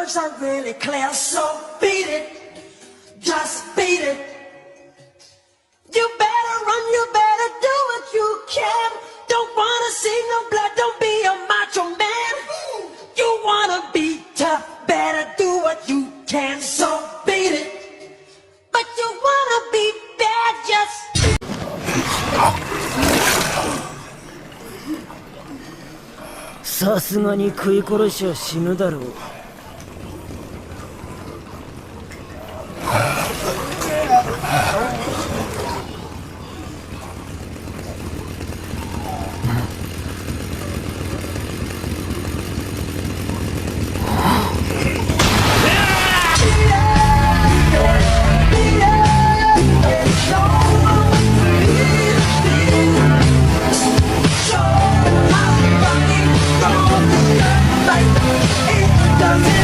words are really clear, so beat it, just beat it. You better run, you better do what you can. Don't wanna see no blood, don't be a macho man. You wanna be tough, better do what you can, so beat it. But you wanna be bad, justさすがに食い殺しは死ぬだろう。